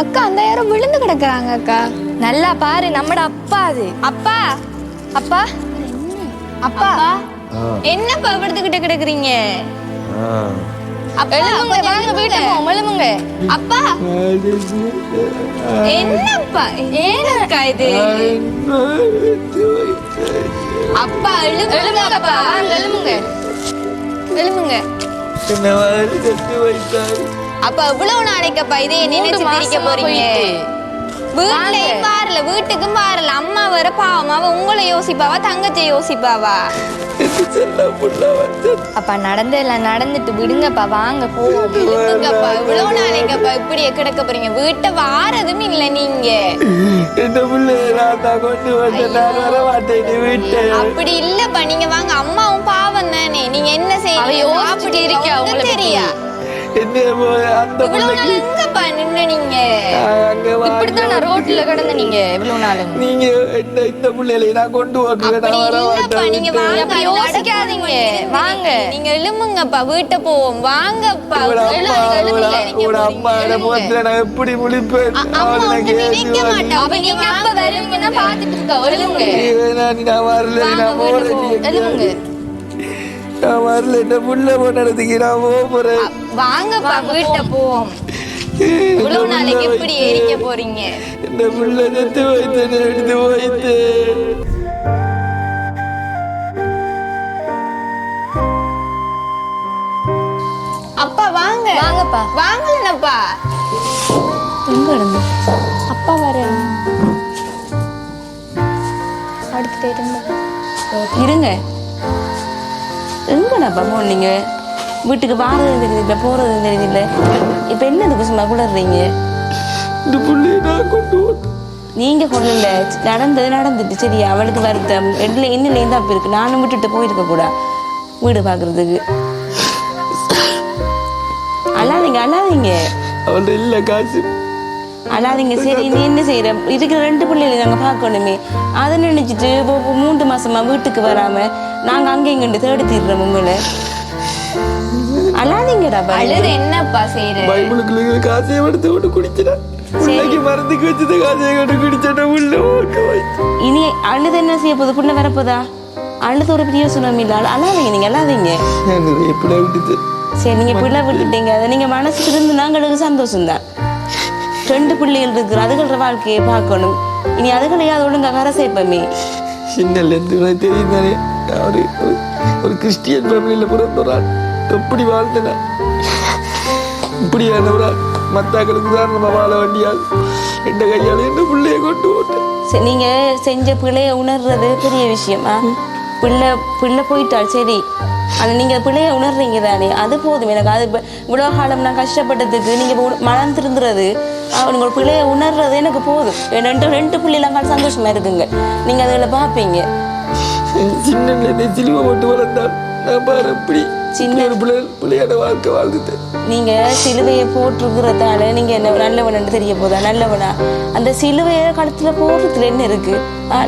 அக்கா அந்த யாரும் விழுந்து கிடக்குறாங்க அக்கா. நல்லா பாரு, நம்மட அப்பா அது. அப்பா அப்பா அப்பா என்னப்பா விழுந்துகிட்ட கிடக்குறீங்க? எழுமுங்க, வாங்க வீட்டுக்கு போவோம். எழுமுங்க அப்பா. என்னப்பா ஏனக்கா இது? அப்பா எழுமுங்க அப்பா, வாங்க எழுமுங்க எழுமுங்க. அப்பா இவ்வளவு நாளைக்கப்பா இதே நினைச்சு திரிக்க போறீங்க? வீட்லயும் பாருல, வீட்டுக்கும் பாருல. அம்மா வர பாவம், அவ உங்களை யோசிப்பாவா தங்கச்சி யோசிப்பாவா? அப்பா நடந்தெல்லாம் நடந்துட்டு விடுங்கப்பா, வாங்க போவோம். விடுங்கப்பா, இவ்வளவு நாளைக்கப்பா இப்படியே கிடக்க போறீங்க? வீட்டை வாரதும் இல்ல நீங்க. அப்படி இல்லப்பா, நீங்க வாங்க. அம்மாவும் பாவம் தானே, நீங்க என்ன செய்ய அப்படி இருக்கா உங்களுக்கு தெரியா? எங்கப்பா நின்னு நீங்க? இப்படித்தான் நான் ரோட்ல கிடந்த நீங்க இவ்வளவு நாளும். நீங்க இந்த பிள்ளைகளை நான் கொண்டு இல்லப்பா, நீங்க வாங்க, யோசிக்காதீங்க. வாங்க, நீங்க எழுமுங்கப்பா, வீட்டை போவோம். வாங்கப்பா. அம்மா நான் எப்படி முடிப்பேன்? நினைக்க மாட்டேன். நீங்க அப்ப வருவீங்கன்னா பாத்துட்டு இருக்கா. எழுமுங்க, நான் வரல, நான் எழுமுங்க. நான் வரல, என்ன புள்ள போனதுக்கு நான் போறேன். வாங்கப்பா, வீட்டை போவோம். இவ்வளவு நாளைக்கு எப்படி எரிக்க போறீங்க? இந்த புள்ள எடுத்து வைத்து எடுத்து வைத்து. அப்பா வாங்க. வாங்கப்பா, வாங்கலப்பா. எங்க இருந்து அப்பா வர அடுத்து இருங்க. எங்கடாப்பா போனீங்க? வீட்டுக்கு வாரது தெரியுதில்ல, போறது தெரியுதில்ல. இப்ப என்னதுக்கு சும்மா குளறீங்க? இந்த புள்ளைய நான் கொண்டு நீங்க கொள்ளல, நடந்தது நடந்துட்டு. சரியா, அவளுக்கு வருத்தம் என்னலேருந்து அப்ப இருக்கு. நானும் விட்டுட்டு போயிருக்க கூட வீடு பாக்குறதுக்கு. அழாதீங்க அழாதீங்க, அவள்கிட்ட இல்ல காசு. அழாதீங்க. சரி, நீ என்ன செய்யற? இருக்கிற 2 பிள்ளைகளை நாங்க பார்க்கணுமே. அதை நினைச்சிட்டு 3 மாசமா வீட்டுக்கு வராம நாங்க அங்க இங்க தேடி தீர்றோம் உங்களை. அழாதீங்கடா. அழுது என்னப்பா செய்யற? பைபிளுக்குள்ள காசையை எடுத்து விட்டு குடிச்சிட்டேன். பிள்ளைக்கு மருந்துக்கு வச்சது காசையை கொண்டு குடிச்சிட்ட உள்ள இனி அழுது என்ன செய்ய போகுது? புள்ள வரப்போதா? அழுது ஒரு பெரிய சுனாமி இல்ல. அழாதீங்க, நீங்க அழாதீங்க. எப்படி விட்டுது? சரி, நீங்க பிள்ளை விட்டுட்டீங்க, அதை நீங்க மனசுக்கு இருந்து நாங்களுக்கு சந்தோஷம் தான். 2 பிள்ளைகள் இருக்கு, அதுகள வாழ்க்கையை பார்க்கணும். இனி அதுகளையாவது ஒழுங்கா கரை சேர்ப்பமே. சின்னல இருந்து தெரியும் தானே, ஒரு கிறிஸ்டியன் ஃபேமிலியில பிறந்தோரால் எப்படி வாழ்ந்தன இப்படியானவரா மத்தாக்களுக்கு உதாரணமா வாழ வேண்டியால் எந்த கையால என்ன பிள்ளைய கொண்டு போட்டேன். நீங்க செஞ்ச பிள்ளைய உணர்றது பெரிய விஷயமா? பிள்ளை போயிட்டாள் சரி, ஆனால் நீங்கள் பிள்ளைய உணர்றீங்க தானே, அது போதும் எனக்கு. அது இவ்வளோ காலம் நான் கஷ்டப்பட்டதுக்கு நீங்கள் மனம் திருந்துறது, உங்கள் பிள்ளைய உணர்றது எனக்கு போதும். 2 பிள்ளைலாம் சந்தோஷமா இருக்குங்க. நீங்கள் அதில் பார்ப்பீங்க. சின்ன சிலுவை போட்டு வளர்ந்தால் நான் பாரு எப்படி சின்ன ஒரு பிள்ளையோட வாழ்க்கை வாழ்ந்துட்டேன். நீங்க சிலுவையை போட்டிருக்கிறதால நீங்க என்ன நல்லவனு தெரிய போதா? நல்லவனா? அந்த சிலுவையை கழுத்துல போடுறதுல என்ன இருக்கு?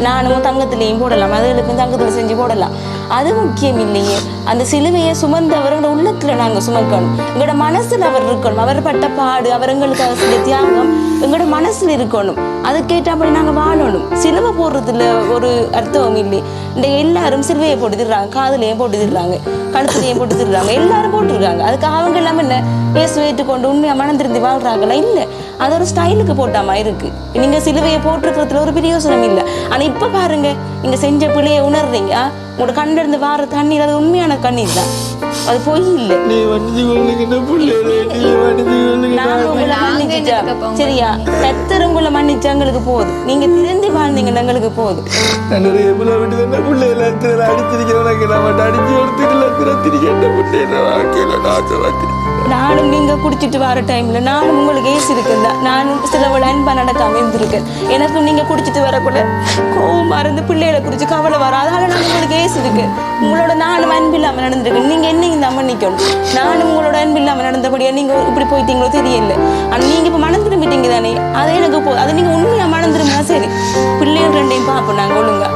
நானும் தங்கத்திலையும் போடலாம், அதுகளுக்கும் தங்கத்துல செஞ்சு போடலாம். அது முக்கியம் இல்லையே. அந்த சிலுவையை சுமந்தவரோட உள்ளத்துல நாங்க சுமக்கணும். எங்களோட மனசுல அவர் இருக்கணும். அவர் பட்ட பாடு, அவர் எங்களுக்கு செஞ்ச தியாகம் எங்களோட மனசுல இருக்கணும். அதுக்கேற்றபடி நாங்க வாழணும். சிலுவை போடுறதுல ஒரு அர்த்தம் இல்லை. இந்த எல்லாரும் சிலுவையை போட்டுடுறாங்க, காதுலையும் போட்டுடுறாங்க, கழுத்துலையும் போட்டுடுறாங்க, எல்லாரும் போட்டுருக்காங்க. அதுக்கு அவங்க எல்லாமே என்ன இயேசு ஏற்றுக்கொண்டு உண்மையா மனம் திருந்தி வாழ்றாங்களா? இல்லை. அது ஒரு ஸ்டைலுக்கு போட்டாமா இருக்கு. நீங்க சிலுவையை போட்டிருக்கிறதுல ஒரு பிரயோசனம் இல்லை. ஆனா இப்ப பாருங்க, நீங்க செஞ்ச பிள்ளைய உணர்றீங்க. உங்களோட கண்ணில இருந்து வார தண்ணீர் அது உண்மையான கண்ணீர் தான், அது பொய் இல்லை. சரியா, கத்தர் உங்களை மன்னிச்சு எங்களுக்கு போகுது. நீங்க திருந்தி வாழ்ந்தீங்க எங்களுக்கு போகுது. நானும் நீங்க குடிச்சிட்டு வர டைம்ல நானும் உங்களுக்கு ஏசி இருக்குதா, நானும் சிலவள அன்பா நடக்காம இருந்திருக்கேன். எனக்கும் நீங்க குடிச்சிட்டு வரக்கூட கோவமா இருந்து பிள்ளைகளை குறிச்சு கவலை வர, அதனால நான் உங்களுக்கு ஏசி இருக்கு. உங்களோட நானும் அன்பு இல்லாம நடந்திருக்கேன். நீங்க என்னையும் தான் மன்னிக்கணும். நானும் உங்களோட அன்பு இல்லாம நடந்தபடியா நீங்க இப்படி போயிட்டீங்களோ தெரியல. ஆனா நீங்க இப்ப மனம் திரும்பிட்டீங்க தானே, அதே எனக்கு அதை நீங்க உண்மையா மனம் திரும்பினா சரி. பிள்ளைகள் ரெண்டையும் பாப்போம் நாங்க ஒழுங்கா.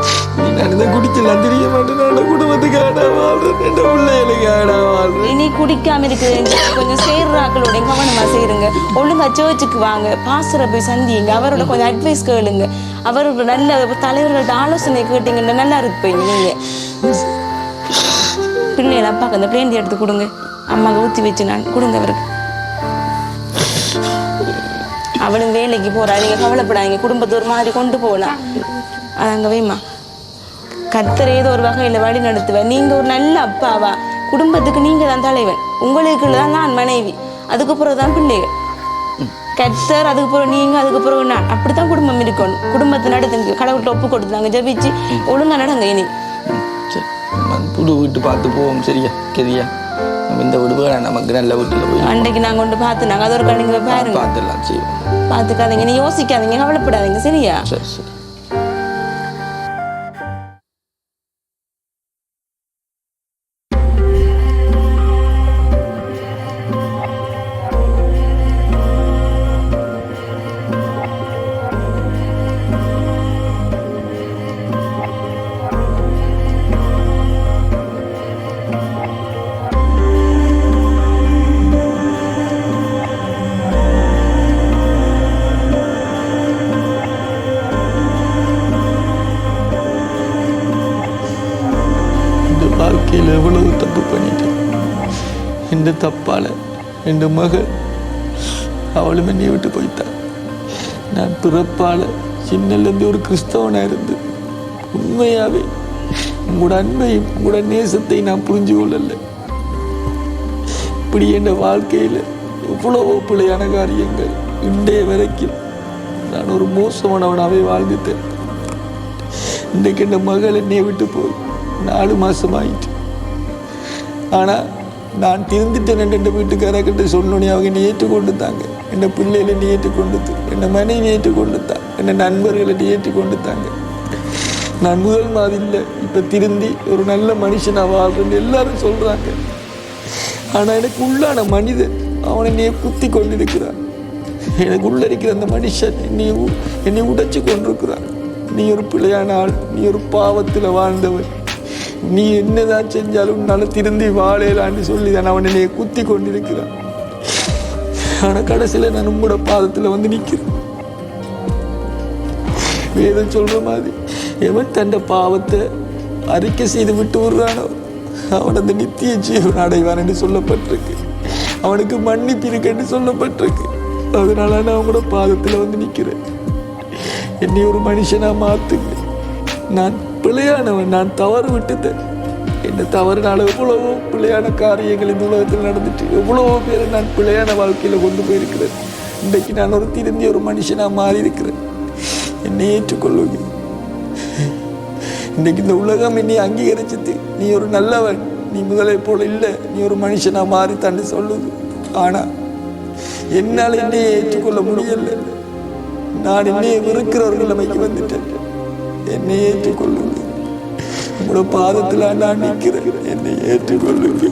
இனி குடிக்காம இருக்குது கொஞ்சம் சேர்றாக்களோட கவனமா செய்யுங்க. ஒழுங்கா சர்ச்சுக்கு வாங்க, பாஸ்டரை போய் சந்திங்க, அவரோட கொஞ்சம் அட்வைஸ் கேளுங்க, அவரோட நல்ல தலைவர்களோட ஆலோசனை கேட்டீங்கன்னா நல்லா இருக்கு. போய் நீங்க பிள்ளைகளை அப்பாக்கு அந்த பிளேந்தி எடுத்து கொடுங்க, அம்மாவுக்கு ஊற்றி வச்சு நான் கொடுங்க அவருக்கு. அவளும் வேலைக்கு போறா, நீங்க கவலைப்படாதீங்க. குடும்பத்தை ஒரு மாதிரி கொண்டு போகலாம். அது அங்கே வைமா, கர்த்தர் ஏதோ ஒரு வகையில் வழி நடத்துவேன். நீங்க ஒரு நல்ல அப்பாவா, குடும்பத்துக்கு நீங்க தான் தலைவன், உங்களுக்கு தான் நான் மனைவி, அதுக்கு பிறகுதான் பிள்ளைகள். கர்த்தர் அதுக்கு பிறகு நீங்க, அதுக்கு பிறகு நான், அப்படித்தான் குடும்பம் இருக்கணும். குடும்பத்தை நடத்துங்க, கடவுள்கிட்ட ஒப்பு கொடுத்தாங்க, ஜபிச்சு ஒழுங்கா நடங்க. இனி புது வீட்டு பார்த்து போவோம். சரியா கரியா, நம்ம இந்த வீடு நமக்கு நல்ல வீட்டுல போய் அன்றைக்கு நாங்க கொண்டு பார்த்து நாங்க அது ஒரு கணிங்க பாருங்க, பார்த்துடலாம். செய்வோம், பார்த்துக்காதீங்க, நீ யோசிக்காதீங்க, கவலைப்படாதீங்க. சரியா? சரி சரி. வாழ்க்கையில் எவ்வளவு தப்பு பண்ணிட்டேன். இந்த தப்பால் என் மகள் அவளும் என்னை விட்டு போய்த்தான். நான் பிறப்பால் சின்னலேருந்து ஒரு கிறிஸ்தவனாக இருந்து உண்மையாகவே உங்களோட அன்பையும் உங்களோட நேசத்தையும் நான் புரிஞ்சு கொள்ளலை. இப்படி என் வாழ்க்கையில் எவ்வளவோ பிழையான காரியங்கள் இன்றைய வரைக்கும் நான் ஒரு மோசமானவனாகவே வாழ்ந்துட்டேன். இன்றைக்கு என் மகள் என்னை விட்டு போய் 4 மாதம் ஆயிட்டு. ஆனால் நான் திருந்துட்டேன் என் வீட்டுக்காரர்கிட்ட சொன்னோன்னே அவங்க என்னை ஏற்றுக்கொண்டுத்தாங்க. என் பிள்ளைகளை நீ ஏற்றுக்கொண்டுது, என் மனைவி ஏற்றுக்கொண்டுத்தான், என் நண்பர்களை நீ ஏற்றுக்கொண்டுத்தாங்க. நான் முதல் மாதிரி இல்லை, இப்போ திருந்தி ஒரு நல்ல மனுஷனாக வாழ்றேன்னு எல்லாரும் சொல்கிறாங்க. ஆனால் எனக்கு உள்ளான மனிதன் அவனை என்னைய குத்தி கொண்டிருக்கிறான். எனக்கு உள்ள இருக்கிற அந்த மனுஷன் என்னை உடைச்சு கொண்டிருக்கிறான். நீ ஒரு பிள்ளையான ஆள், நீ ஒரு பாவத்தில் வாழ்ந்தவன், நீ என்னதான் செஞ்சாலும் உன்னால திருந்தி வாழையலான்னு சொல்லி தான் அவன் என்னைய குத்தி கொண்டிருக்கிறான். ஆனா கடைசியில நான் உங்களோட பாதத்துல வந்து நிற்கிறேன். வேதம் சொல்ற மாதிரி எவன் தன் பாவத்தை அறிக்கை செய்து விட்டு விடுறானோ அவன் அந்த நித்திய ஜீவன் அடைவான் என்று சொல்லப்பட்டிருக்கு. அவனுக்கு மன்னிப்பு இருக்குன்னு சொல்லப்பட்டிருக்கு. அதனால நான் உங்களோட பாதத்துல வந்து நிற்கிறேன். என்னை ஒரு மனுஷனா மாத்துங்க. நான் பிள்ளையானவன், நான் தவறு விட்டுட்டேன். என்ன தவறுனால எவ்வளவோ பிள்ளையான காரியங்கள் இந்த உலகத்தில் நடந்துட்டு எவ்வளவோ பேரை நான் பிள்ளையான வாழ்க்கையில் கொண்டு போயிருக்கிறேன். இன்றைக்கு நான் ஒரு திருந்திய ஒரு மனுஷனாக மாறி இருக்கிறேன். என்னை ஏற்றுக்கொள்ளுங்க. இன்றைக்கு இந்த உலகம் என்னை அங்கீகரிச்சது, நீ ஒரு நல்லவன், நீ முதலை போல இல்லை, நீ ஒரு மனுஷனாக மாறித்தான்னு சொல்லுது. ஆனால் என்னால் என்னையை ஏற்றுக்கொள்ள முடியலை. நான் என்னையை வெறுக்கிற ஒரு நிலைமைக்கு வந்துட்டேன். என்னை ஏற்றுக்கொள்ளுங்க. உங்களோட பாதத்தில் நான் நிற்கிறேன். என்னை ஏற்றுக்கொள்ளுங்க.